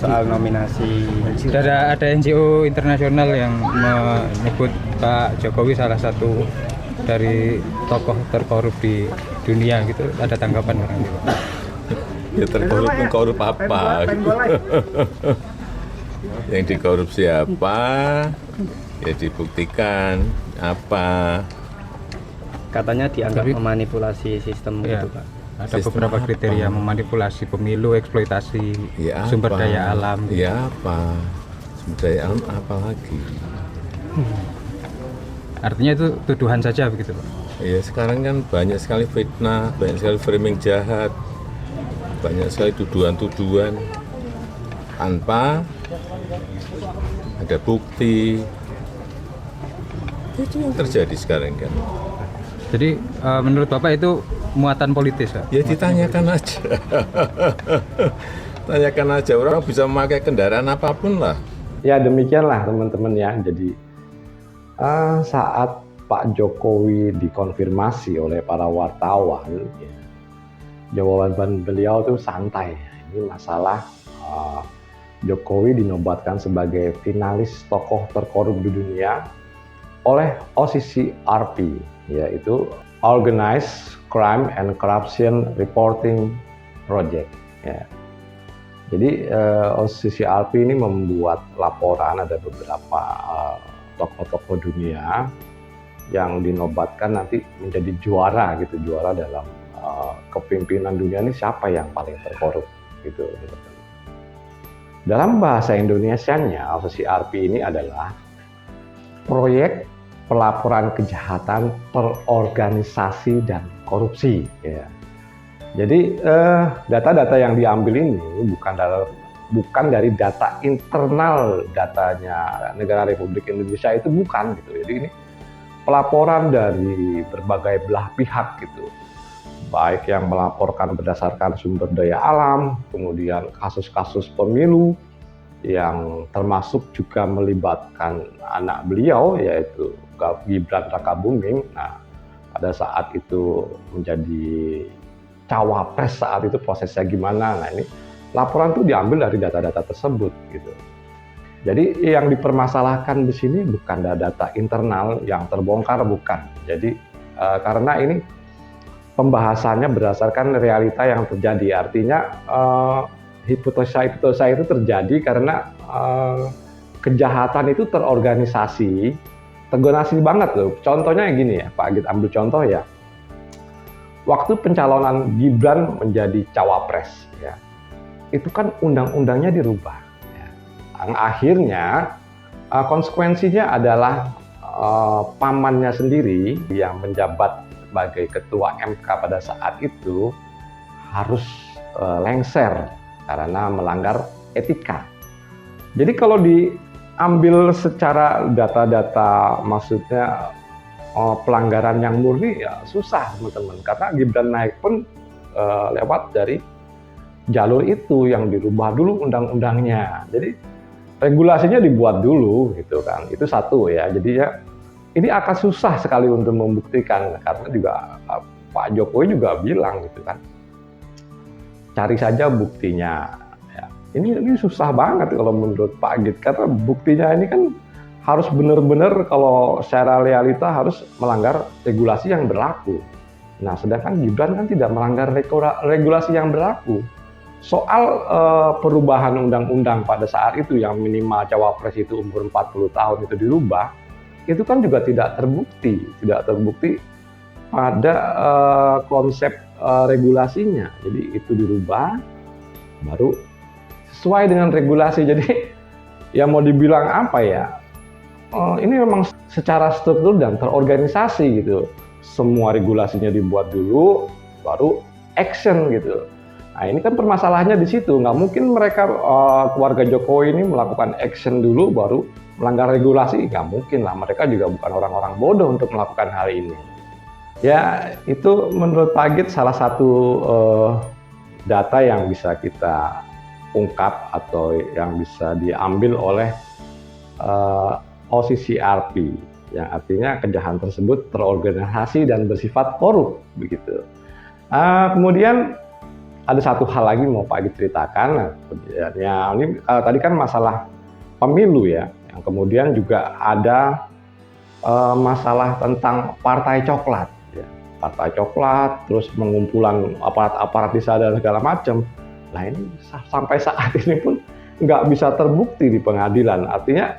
soal nominasi. Ada NGO internasional yang menyebut Pak Jokowi salah satu dari tokoh terkorup di dunia gitu. Ada tanggapan orang itu? Ya terkorup apa? Yang dikorupsi apa? Ya dibuktikan apa? Katanya dianggap memanipulasi sistem Ya, gitu Pak. ada Sistem beberapa apa? kriteria memanipulasi pemilu, eksploitasi Ya sumber apa? daya alam. Ya apa? Sumber daya alam apa lagi? Artinya itu tuduhan saja begitu Pak? Ya sekarang kan banyak sekali fitnah, banyak sekali framing jahat, banyak sekali tuduhan-tuduhan tanpa ada bukti. Itu yang terjadi sekarang kan. Jadi menurut Bapak itu muatan politis Pak? Ya ditanyakan aja. Tanyakan aja, orang bisa memakai kendaraan apapun lah. Ya demikianlah teman-teman ya. Jadi saat Pak Jokowi dikonfirmasi oleh para wartawan, ya, jawaban beliau tuh santai. Ini masalah Jokowi dinobatkan sebagai finalis tokoh terkorup di dunia oleh OCCRP, yaitu Organized Crime and Corruption Reporting Project. Ya. Jadi OCCRP ini membuat laporan, ada beberapa tokoh-tokoh dunia yang dinobatkan nanti menjadi juara gitu, juara dalam kepemimpinan dunia ini siapa yang paling terkorup gitu. Dalam bahasa Indonesianya, OCCRP ini adalah proyek pelaporan kejahatan terorganisasi dan korupsi. Ya. Jadi data-data yang diambil ini bukan dari data internal datanya negara Republik Indonesia itu bukan gitu. Jadi ini pelaporan dari berbagai belah pihak gitu. Baik yang melaporkan berdasarkan sumber daya alam, kemudian kasus-kasus pemilu yang termasuk juga melibatkan anak beliau yaitu Gibran Rakabuming. Nah, pada saat itu menjadi cawapres saat itu prosesnya gimana. Nah, ini laporan itu diambil dari data-data tersebut gitu. Jadi yang dipermasalahkan di sini bukan data internal yang terbongkar, bukan. Jadi karena ini pembahasannya berdasarkan realita yang terjadi. Artinya hipotesa itu terjadi karena kejahatan itu terorganisasi banget loh. Contohnya yang gini ya, Pak Agit ambil contoh ya. Waktu pencalonan Gibran menjadi cawapres, ya, itu kan undang-undangnya dirubah. Ya. Akhirnya konsekuensinya adalah pamannya sendiri yang menjabat sebagai ketua MK pada saat itu harus lengser karena melanggar etika. Jadi kalau diambil secara data-data, maksudnya pelanggaran yang murni ya susah teman-teman, karena Gibran naik pun lewat dari jalur itu yang dirubah dulu undang-undangnya. Jadi regulasinya dibuat dulu gitu kan. Itu satu ya. Jadi ya ini akan susah sekali untuk membuktikan karena juga Pak Jokowi juga bilang gitu kan. Cari saja buktinya. Ya. Ini susah banget kalau menurut Pak Agit karena buktinya ini kan harus benar-benar kalau secara realita harus melanggar regulasi yang berlaku. Nah, sedangkan Gibran kan tidak melanggar regulasi yang berlaku. Soal perubahan undang-undang pada saat itu yang minimal cawapres itu umur 40 tahun itu dirubah, itu kan juga tidak terbukti pada konsep regulasinya. Jadi itu dirubah baru sesuai dengan regulasi. Jadi ya mau dibilang apa ya? Ini memang secara struktur dan terorganisasi gitu. Semua regulasinya dibuat dulu, baru action gitu. Nah ini kan permasalahannya di situ. Nggak mungkin mereka keluarga Jokowi ini melakukan action dulu, baru melanggar regulasi. Nggak mungkin lah. Mereka juga bukan orang-orang bodoh untuk melakukan hal ini. Ya itu menurut Pak Agit salah satu data yang bisa kita ungkap atau yang bisa diambil oleh OCCRP, yang artinya kejahatan tersebut terorganisasi dan bersifat korup begitu. Kemudian ada satu hal lagi mau Pak Adi ceritakan. Nah, ya, ini tadi kan masalah pemilu ya, yang kemudian juga ada masalah tentang partai coklat. Ya. Partai coklat, terus pengumpulan aparat-aparat di sana dan segala macam. Nah ini sampai saat ini pun nggak bisa terbukti di pengadilan. Artinya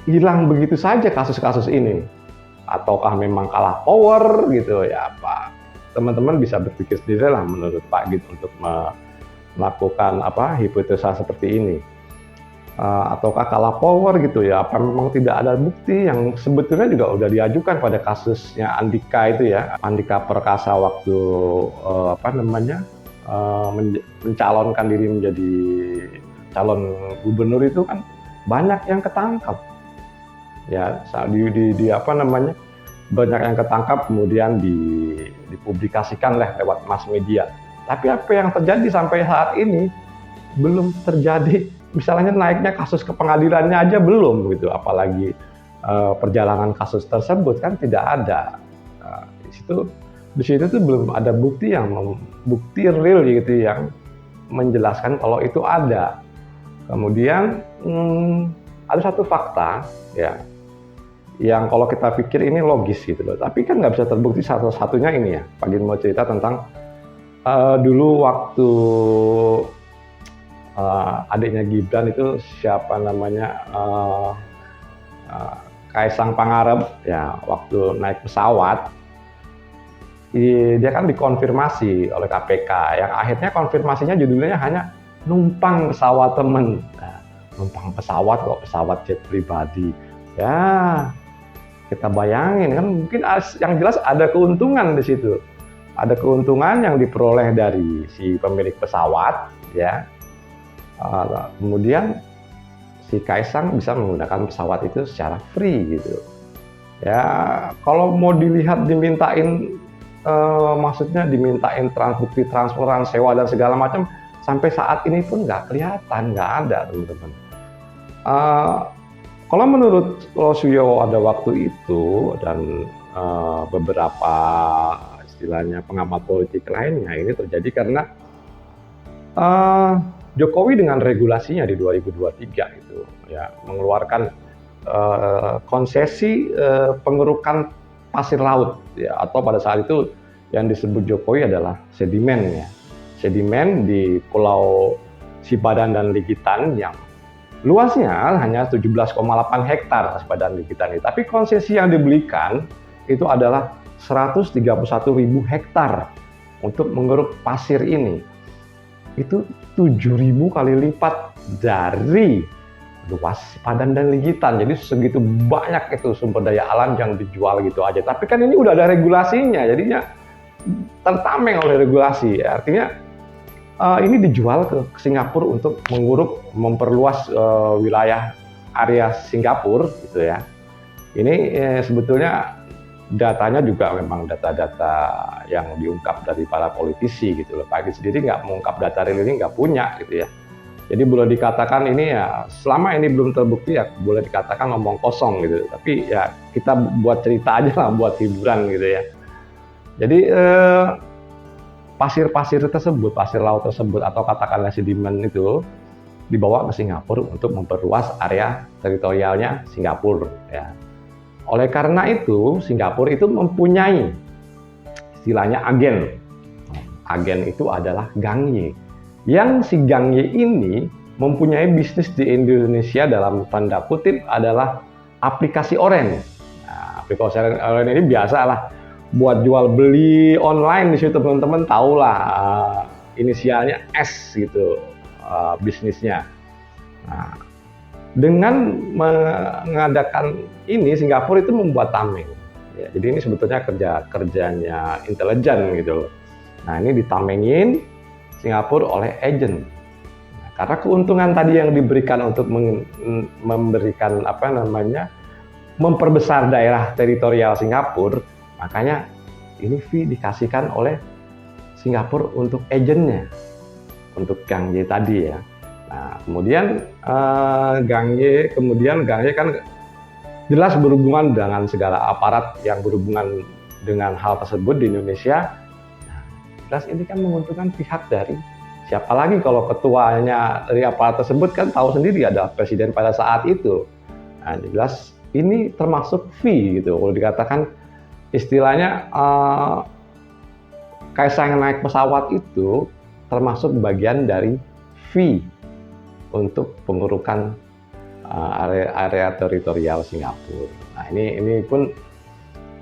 hilang begitu saja kasus-kasus ini. Ataukah memang kalah power gitu ya Pak? Teman-teman bisa berpikir sendiri lah menurut Pak Git untuk melakukan hipotesa seperti ini. Ataukah kalah power gitu ya? Apa memang tidak ada bukti yang sebetulnya juga udah diajukan pada kasusnya Andika itu ya, Andika Perkasa waktu mencalonkan diri menjadi calon gubernur itu kan banyak yang ketangkap. Ya, banyak yang ketangkap kemudian dipublikasikan lewat mass media. Tapi apa yang terjadi sampai saat ini belum terjadi. Misalnya naiknya kasus ke pengadilannya aja belum gitu, apalagi perjalanan kasus tersebut kan tidak ada. Di situ tuh belum ada bukti real gitu yang menjelaskan kalau itu ada. Kemudian ada satu fakta ya yang kalau kita pikir ini logis gitu loh, tapi kan nggak bisa terbukti satu-satunya ini ya. Pak Gin mau cerita tentang dulu waktu adiknya Gibran itu siapa namanya, Kaisang Pangarep ya, waktu naik pesawat dia kan dikonfirmasi oleh KPK yang akhirnya konfirmasinya judulnya hanya numpang pesawat temen. Nah, numpang pesawat kok, pesawat jet pribadi ya. Kita bayangin kan mungkin yang jelas ada keuntungan di situ. Ada keuntungan yang diperoleh dari si pemilik pesawat ya. Kemudian si Kaisang bisa menggunakan pesawat itu secara free gitu. Ya, kalau mau dilihat dimintain dimintain bukti transferan, sewa dan segala macam sampai saat ini pun nggak kelihatan, nggak ada teman-teman. Kalau menurut Losio ada waktu itu dan beberapa istilahnya pengamat politik lainnya, ini terjadi karena Jokowi dengan regulasinya di 2023 itu ya mengeluarkan konsesi pengerukan pasir laut ya, atau pada saat itu yang disebut Jokowi adalah sedimen ya. Sedimen di Pulau Sipadan dan Ligitan yang luasnya hanya 17,8 hektar Sipadan Ligitan ini. Tapi konsesi yang dibelikan itu adalah 131.000 hektar untuk mengeruk pasir ini. Itu 7.000 kali lipat dari luas Sipadan dan Ligitan. Jadi segitu banyak itu sumber daya alam yang dijual gitu aja. Tapi kan ini udah ada regulasinya, jadinya tertameng oleh regulasi. Artinya ini dijual ke Singapura untuk memperluas wilayah area Singapura gitu ya. Ini sebetulnya datanya juga memang data-data yang diungkap dari para politisi gitu loh. Pak Edi sendiri nggak mengungkap data real ini, nggak punya gitu ya. Jadi boleh dikatakan ini ya, selama ini belum terbukti ya boleh dikatakan ngomong kosong gitu. Tapi ya kita buat cerita aja lah, buat hiburan gitu ya. Jadi pasir-pasir tersebut, pasir laut tersebut atau katakanlah sedimen itu dibawa ke Singapura untuk memperluas area teritorialnya Singapura ya. Oleh karena itu Singapura itu mempunyai istilahnya agen. Agen itu adalah Gang Ye. Yang si Gang Ye ini mempunyai bisnis di Indonesia dalam tanda kutip adalah aplikasi Oren. Nah, aplikasi Oren ini biasalah buat jual beli online di situ, teman-teman tahulah inisialnya S gitu bisnisnya. Nah, dengan mengadakan ini Singapura itu membuat tameng. Ya, jadi ini sebetulnya kerjanya intelijen gitu loh. Nah, ini ditamengin Singapura oleh agent. Nah, karena keuntungan tadi yang diberikan untuk memberikan memperbesar daerah teritorial Singapura, makanya ini fee dikasihkan oleh Singapura untuk agennya, untuk Gang Ye tadi ya. Nah, kemudian Gang Ye kan jelas berhubungan dengan segala aparat yang berhubungan dengan hal tersebut di Indonesia. Nah, jelas ini kan menguntungkan pihak dari siapa lagi kalau ketuanya dari aparat tersebut kan tahu sendiri ada presiden pada saat itu. Nah, jelas ini termasuk fee gitu. Kalau dikatakan istilahnya Kaisang naik pesawat itu termasuk bagian dari fee untuk pengurukan area teritorial Singapura. Nah, ini pun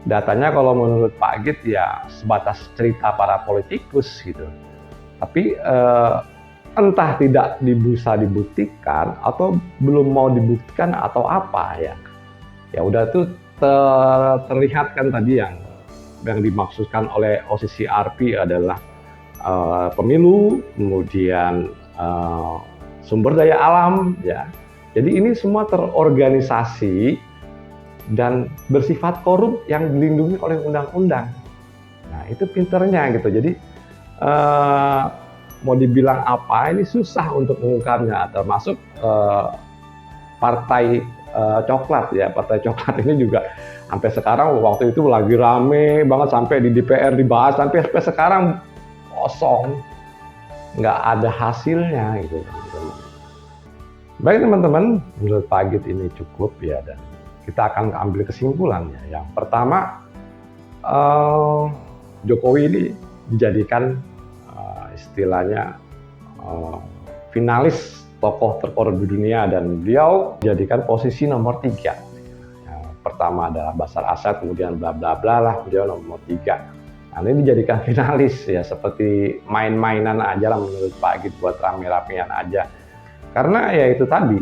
datanya kalau menurut Pak Git ya sebatas cerita para politikus gitu. Tapi entah tidak bisa dibuktikan atau belum mau dibuktikan atau apa ya. Ya udah tuh terlihat kan tadi yang dimaksudkan oleh OCCRP adalah pemilu, kemudian sumber daya alam ya. Jadi ini semua terorganisasi dan bersifat korup yang dilindungi oleh undang-undang. Nah, itu pinternya gitu. Jadi mau dibilang apa ini susah untuk mengungkapnya, termasuk partai coklat ya. Partai coklat ini juga sampai sekarang waktu itu lagi rame banget, sampai di DPR dibahas, sampai sekarang kosong, nggak ada hasilnya gitu. Baik teman-teman, menurut Pak Git ini cukup ya, dan kita akan ambil kesimpulannya. Yang pertama, Jokowi ini dijadikan istilahnya finalis tokoh terkorup di dunia, dan beliau dijadikan posisi nomor 3. Yang pertama adalah Bashar Assad, kemudian bla bla bla lah, beliau nomor 3. Nah, ini dijadikan finalis ya, seperti main-mainan aja lah menurut Pak Git, buat rame-ramean aja. Karena ya itu tadi,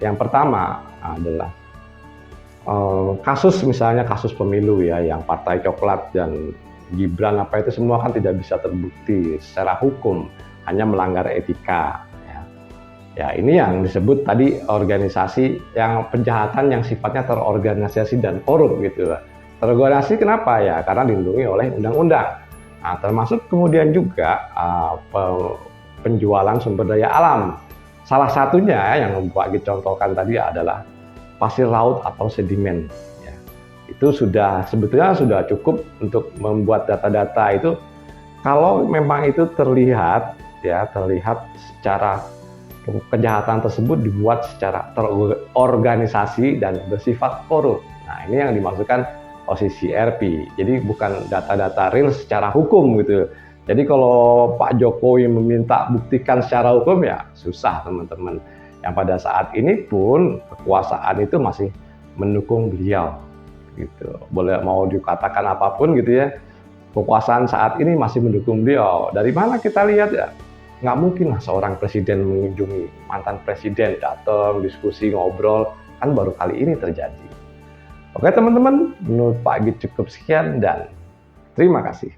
yang pertama adalah kasus misalnya kasus pemilu ya, yang partai coklat dan Gibran apa itu semua kan tidak bisa terbukti secara hukum, hanya melanggar etika. Ya ini yang disebut tadi organisasi yang penjahatan yang sifatnya terorganisasi dan korup gitu. Terorganisasi kenapa ya? Karena dilindungi oleh undang-undang. Nah, termasuk kemudian juga penjualan sumber daya alam. Salah satunya yang Pak Git contohkan tadi adalah pasir laut atau sedimen. Ya. Itu sebetulnya sudah cukup untuk membuat data-data itu. Kalau memang itu terlihat secara kejahatan tersebut dibuat secara terorganisasi dan bersifat korup. Nah, ini yang dimaksudkan OCCRP. Jadi bukan data-data real secara hukum gitu. Jadi kalau Pak Jokowi meminta buktikan secara hukum ya susah teman-teman. Yang pada saat ini pun kekuasaan itu masih mendukung beliau gitu. Boleh mau dikatakan apapun gitu ya, kekuasaan saat ini masih mendukung beliau. Dari mana kita lihat ya? Nggak mungkin lah seorang presiden mengunjungi mantan presiden, datang, diskusi, ngobrol, kan baru kali ini terjadi. Oke teman-teman, menurut Pak Git cukup sekian dan terima kasih.